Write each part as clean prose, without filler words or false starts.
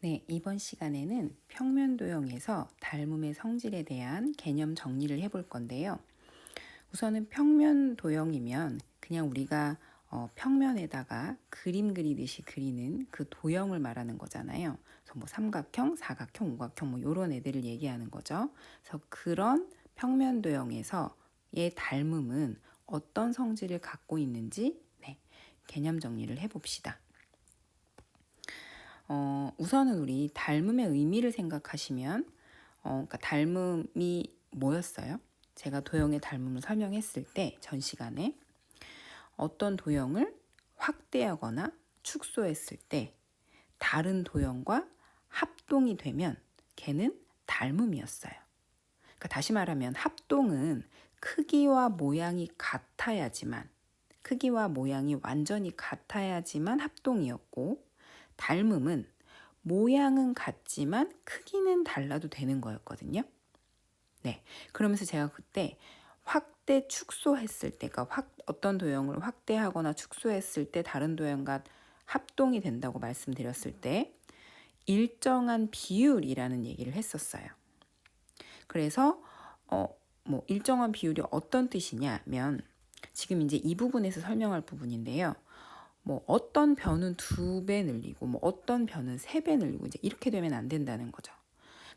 네, 이번 시간에는 평면도형에서 닮음의 성질에 대한 개념 정리를 해볼 건데요. 우선은 평면도형이면 그냥 우리가 평면에다가 그림 그리듯이 그리는 그 도형을 말하는 거잖아요. 그래서 뭐 삼각형, 사각형, 오각형 뭐 이런 애들을 얘기하는 거죠. 그래서 그런 평면도형에서의 닮음은 어떤 성질을 갖고 있는지 개념 정리를 해봅시다. 우선은 우리 닮음의 의미를 생각하시면 그러니까 닮음이 뭐였어요? 제가 도형의 닮음을 설명했을 때 전 시간에 어떤 도형을 확대하거나 축소했을 때 다른 도형과 합동이 되면 걔는 닮음이었어요. 그러니까 다시 말하면 합동은 크기와 모양이 같아야지만 크기와 모양이 완전히 같아야지만 합동이었고 닮음은 모양은 같지만 크기는 달라도 되는 거였거든요. 네, 그러면서 제가 그때 확대 축소했을 때, 그러니까 어떤 도형을 확대하거나 축소했을 때 다른 도형과 합동이 된다고 말씀드렸을 때 일정한 비율이라는 얘기를 했었어요. 그래서 뭐 일정한 비율이 어떤 뜻이냐면 지금 이제 이 부분에서 설명할 부분인데요. 뭐 어떤 변은 2배 늘리고 뭐 어떤 변은 3배 늘리고 이제 이렇게 되면 안 된다는 거죠.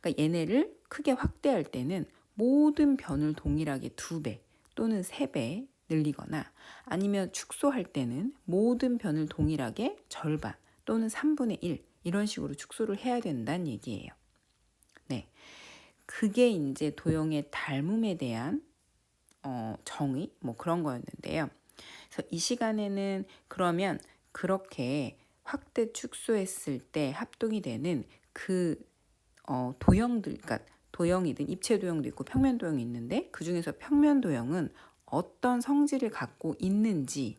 그러니까 얘네를 크게 확대할 때는 모든 변을 동일하게 2배 또는 3배 늘리거나 아니면 축소할 때는 모든 변을 동일하게 절반 또는 3분의 1 이런 식으로 축소를 해야 된다는 얘기예요. 네, 그게 이제 도형의 닮음에 대한 정의 뭐 그런 거였는데요. 그래서 이 시간에는 그러면 그렇게 확대 축소했을 때 합동이 되는 그 도형들, 그러니까 도형이든 입체 도형도 있고 평면 도형이 있는데 그 중에서 평면 도형은 어떤 성질을 갖고 있는지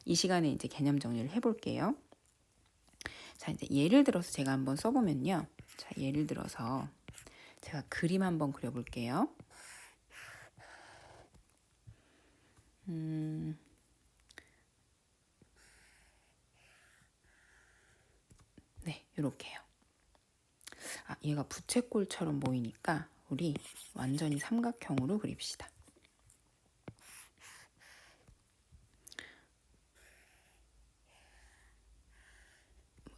이 시간에 이제 개념 정리를 해볼게요. 자, 이제 예를 들어서 제가 한번 써보면요. 자, 예를 들어서 제가 그림 한번 그려볼게요. 네, 이렇게요. 얘가 부채꼴처럼 보이니까 우리 완전히 삼각형으로 그립시다.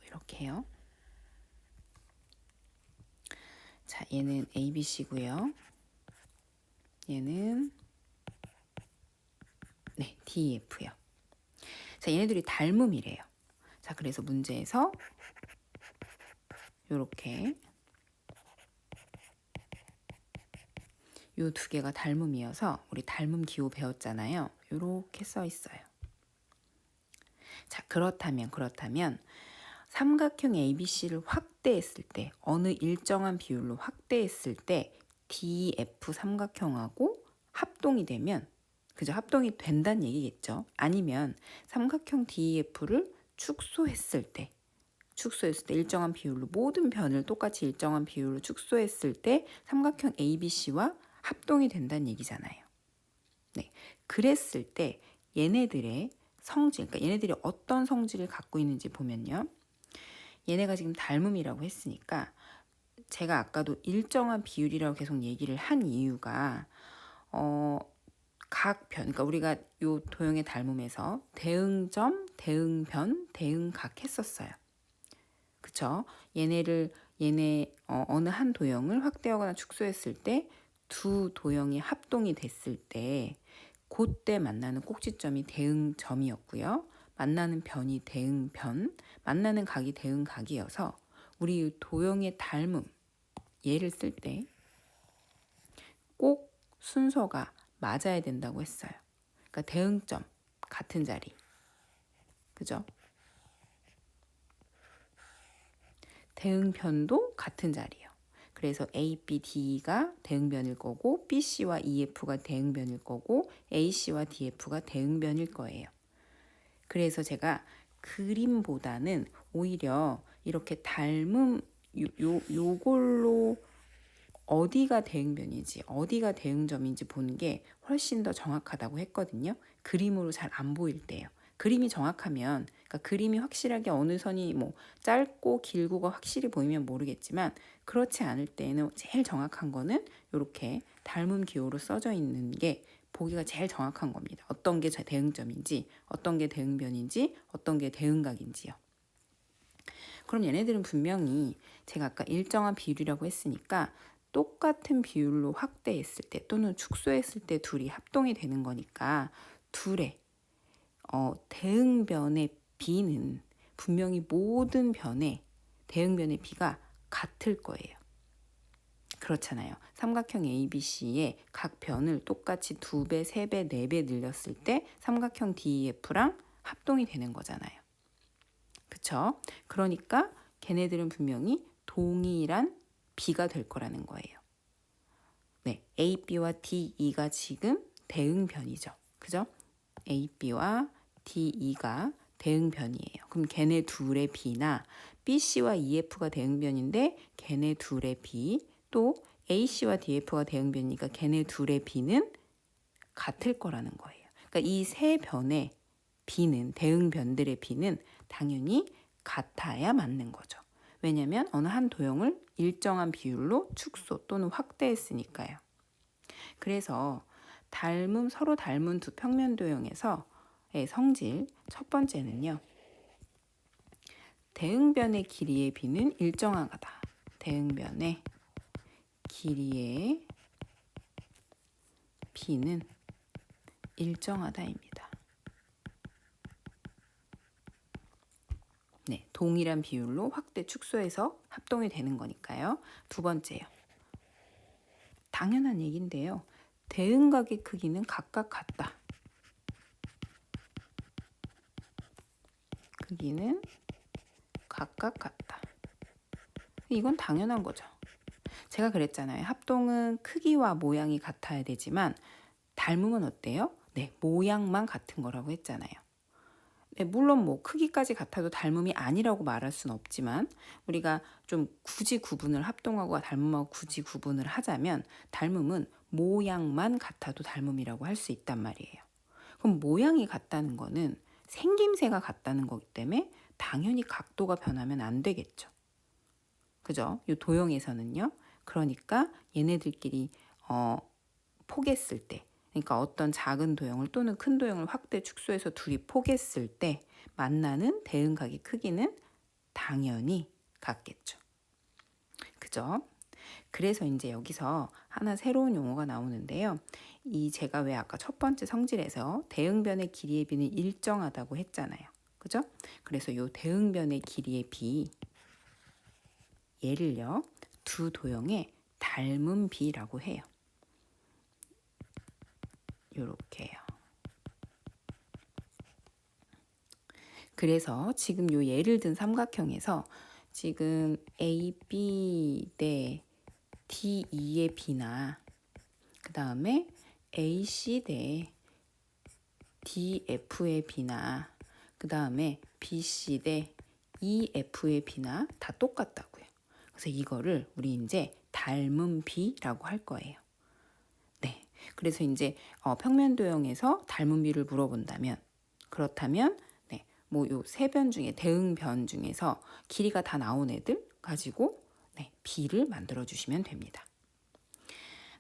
이렇게요. 자, 얘는 ABC고요. 얘는 DEF요. 자, 얘네들이 닮음이래요. 자, 그래서 문제에서 요렇게 요 2개가 닮음이어서 우리 닮음 기호 배웠잖아요. 요렇게 써 있어요. 자, 그렇다면 삼각형 ABC를 확대했을 때 어느 일정한 비율로 확대했을 때 DF 삼각형하고 합동이 되면 그죠? 합동이 된다는 얘기겠죠. 아니면 삼각형 DEF를 축소했을 때 일정한 비율로 모든 변을 똑같이 일정한 비율로 축소했을 때 삼각형 ABC와 합동이 된다는 얘기잖아요. 네, 그랬을 때 얘네들의 성질, 그러니까 얘네들이 어떤 성질을 갖고 있는지 보면요. 얘네가 지금 닮음이라고 했으니까 제가 아까도 일정한 비율이라고 계속 얘기를 한 이유가 각 변, 그러니까 우리가 요 도형의 닮음에서 대응점, 대응변, 대응각 했었어요. 그쵸? 얘네 어느 한 도형을 확대하거나 축소했을 때 두 도형이 합동이 됐을 때 그때 만나는 꼭지점이 대응점이었고요. 만나는 변이 대응변, 만나는 각이 대응각이어서 우리 도형의 닮음 얘를 쓸 때 꼭 순서가 맞아야 된다고 했어요. 그러니까 대응점 같은 자리, 그죠? 대응변도 같은 자리예요. 그래서 A, B, D가 대응변일 거고 BC와 EF가 대응변일 거고 AC와 DF가 대응변일 거예요. 그래서 제가 그림보다는 오히려 이렇게 닮음 요걸로 어디가 대응변인지 어디가 대응점인지 보는 게 훨씬 더 정확하다고 했거든요. 그림으로 잘 안 보일 때요. 그림이 정확하면, 그러니까 그림이 확실하게 어느 선이 뭐 짧고 길고가 확실히 보이면 모르겠지만, 그렇지 않을 때에는 제일 정확한 거는 이렇게 닮음 기호로 써져 있는 게 보기가 제일 정확한 겁니다. 어떤 게 대응점인지, 어떤 게 대응변인지, 어떤 게 대응각인지요. 그럼 얘네들은 분명히 제가 아까 일정한 비율이라고 했으니까 똑같은 비율로 확대했을 때 또는 축소했을 때 둘이 합동이 되는 거니까 둘의 대응변의 비는 분명히 모든 변의 대응변의 비가 같을 거예요. 그렇잖아요. 삼각형 ABC의 각 변을 똑같이 2배, 3배, 4배 늘렸을 때 삼각형 DEF랑 합동이 되는 거잖아요. 그쵸? 그러니까 걔네들은 분명히 동일한 B가 될 거라는 거예요. 네, A, B와 D, E가 지금 대응변이죠. 그죠? A, B와 D, E가 대응변이에요. 그럼 걔네 둘의 B나 B, C와 EF가 대응변인데 걔네 둘의 B, 또 A, C와 DF가 대응변이니까 걔네 둘의 B는 같을 거라는 거예요. 그러니까 이 세 변의 B는, 대응변들의 B는 당연히 같아야 맞는 거죠. 왜냐하면 어느 한 도형을 일정한 비율로 축소 또는 확대했으니까요. 그래서 서로 닮은 두 평면 도형에서의 성질 첫 번째는요. 대응변의 길이의 B는 일정하다. 대응변의 길이의 B는 일정하다입니다. 네, 동일한 비율로 확대, 축소해서 합동이 되는 거니까요. 두 번째요. 당연한 얘기인데요. 대응각의 크기는 각각 같다. 크기는 각각 같다. 이건 당연한 거죠. 제가 그랬잖아요. 합동은 크기와 모양이 같아야 되지만 닮음은 어때요? 네, 모양만 같은 거라고 했잖아요. 네, 물론 뭐 크기까지 같아도 닮음이 아니라고 말할 수는 없지만 우리가 좀 굳이 구분을 합동하고 닮음하고 굳이 구분을 하자면 닮음은 모양만 같아도 닮음이라고 할 수 있단 말이에요. 그럼 모양이 같다는 거는 생김새가 같다는 거기 때문에 당연히 각도가 변하면 안 되겠죠. 그죠? 이 도형에서는요. 그러니까 얘네들끼리 포개했을 때, 그러니까 어떤 작은 도형을 또는 큰 도형을 확대 축소해서 둘이 포개했을 때 만나는 대응각의 크기는 당연히 같겠죠. 그죠? 그래서 이제 여기서 하나 새로운 용어가 나오는데요. 제가 왜 아까 첫 번째 성질에서 대응변의 길이의 비는 일정하다고 했잖아요. 그죠? 그래서 이 대응변의 길이의 비, 얘를요, 두 도형의 닮은 비라고 해요. 요렇게요. 그래서 지금 요 예를 든 삼각형에서 지금 AB 대 DE의 B나 그 다음에 AC 대 DF의 B나 그 다음에 BC 대 EF의 B나 다 똑같다고요. 그래서 이거를 우리 이제 닮은 B라고 할 거예요. 네. 그래서 이제 평면 도형에서 닮은 B를 물어본다면 그렇다면 네. 뭐 요 세 변 중에 대응변 중에서 길이가 다 나온 애들 가지고 네. B를 만들어 주시면 됩니다.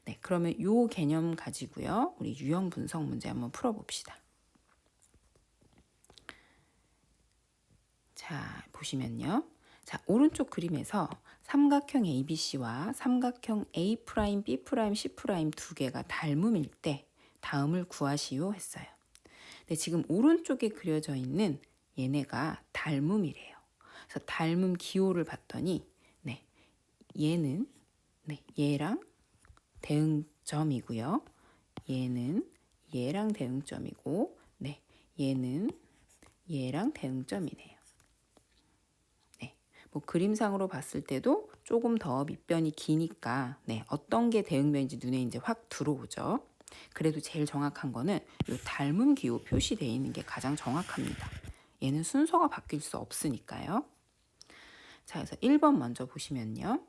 네. 그러면 요 개념 가지고요. 우리 유형 분석 문제 한번 풀어 봅시다. 자, 보시면요. 자, 오른쪽 그림에서 삼각형 ABC와 삼각형 A', B', C' 두 개가 닮음일 때 다음을 구하시오 했어요. 근데 지금 오른쪽에 그려져 있는 얘네가 닮음이래요. 그래서 닮음 기호를 봤더니 네, 얘는 네, 얘랑 대응점이고요. 얘는 얘랑 대응점이고 네, 얘는 얘랑 대응점이네요. 뭐 그림상으로 봤을 때도 조금 더 밑변이 기니까 네, 어떤 게 대응변인지 눈에 이제 확 들어오죠. 그래도 제일 정확한 거는 이 닮음 기호 표시되어 있는 게 가장 정확합니다. 얘는 순서가 바뀔 수 없으니까요. 자, 그래서 1번 먼저 보시면요.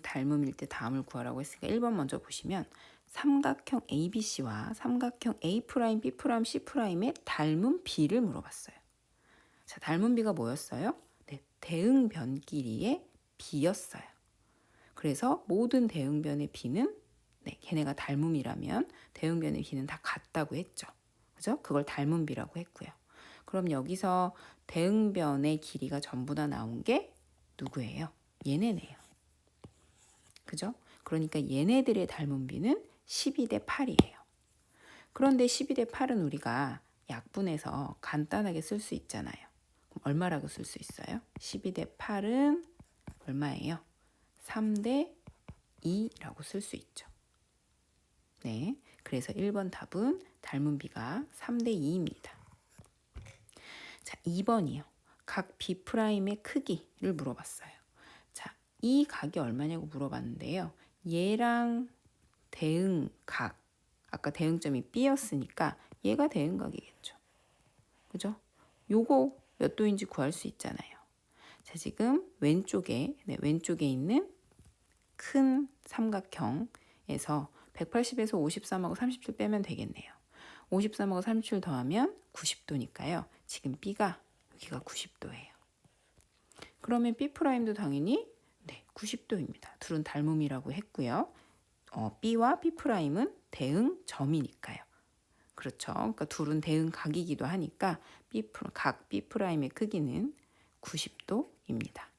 닮음일 때 다음을 구하라고 했으니까 1번 먼저 보시면 삼각형 ABC와 삼각형 A', B', C'의 닮은 B를 물어봤어요. 자, 닮은 B가 뭐였어요? 네, 대응변 길이의 B였어요. 그래서 모든 대응변의 B는 네, 걔네가 닮음이라면 대응변의 B는 다 같다고 했죠. 그죠? 그걸 닮은 B라고 했고요. 그럼 여기서 대응변의 길이가 전부 다 나온 게 누구예요? 얘네네요. 그죠? 그러니까 얘네들의 닮은 B는 12대 8이에요. 그런데 12대 8은 우리가 약분해서 간단하게 쓸 수 있잖아요. 그럼 얼마라고 쓸 수 있어요? 12대 8은 얼마예요? 3대 2라고 쓸 수 있죠. 네, 그래서 1번 답은 닮은 B가 3대 2입니다. 자, 2번이요. 각 B'의 크기를 물어봤어요. 자, 이 각이 얼마냐고 물어봤는데요. 얘랑 대응각, 아까 대응점이 B였으니까 얘가 대응각이겠죠. 그죠? 요거 몇 도인지 구할 수 있잖아요. 자, 지금 왼쪽에 있는 큰 삼각형에서 180에서 53하고 37 빼면 되겠네요. 53하고 37 더하면 90도니까요. 지금 B가 여기가 90도예요. 그러면 B'도 당연히 네, 90도입니다. 둘은 닮음이라고 했고요. B와 B'은 대응점이니까요. 그렇죠. 그러니까 둘은 대응각이기도 하니까 각 B'의 크기는 90도입니다.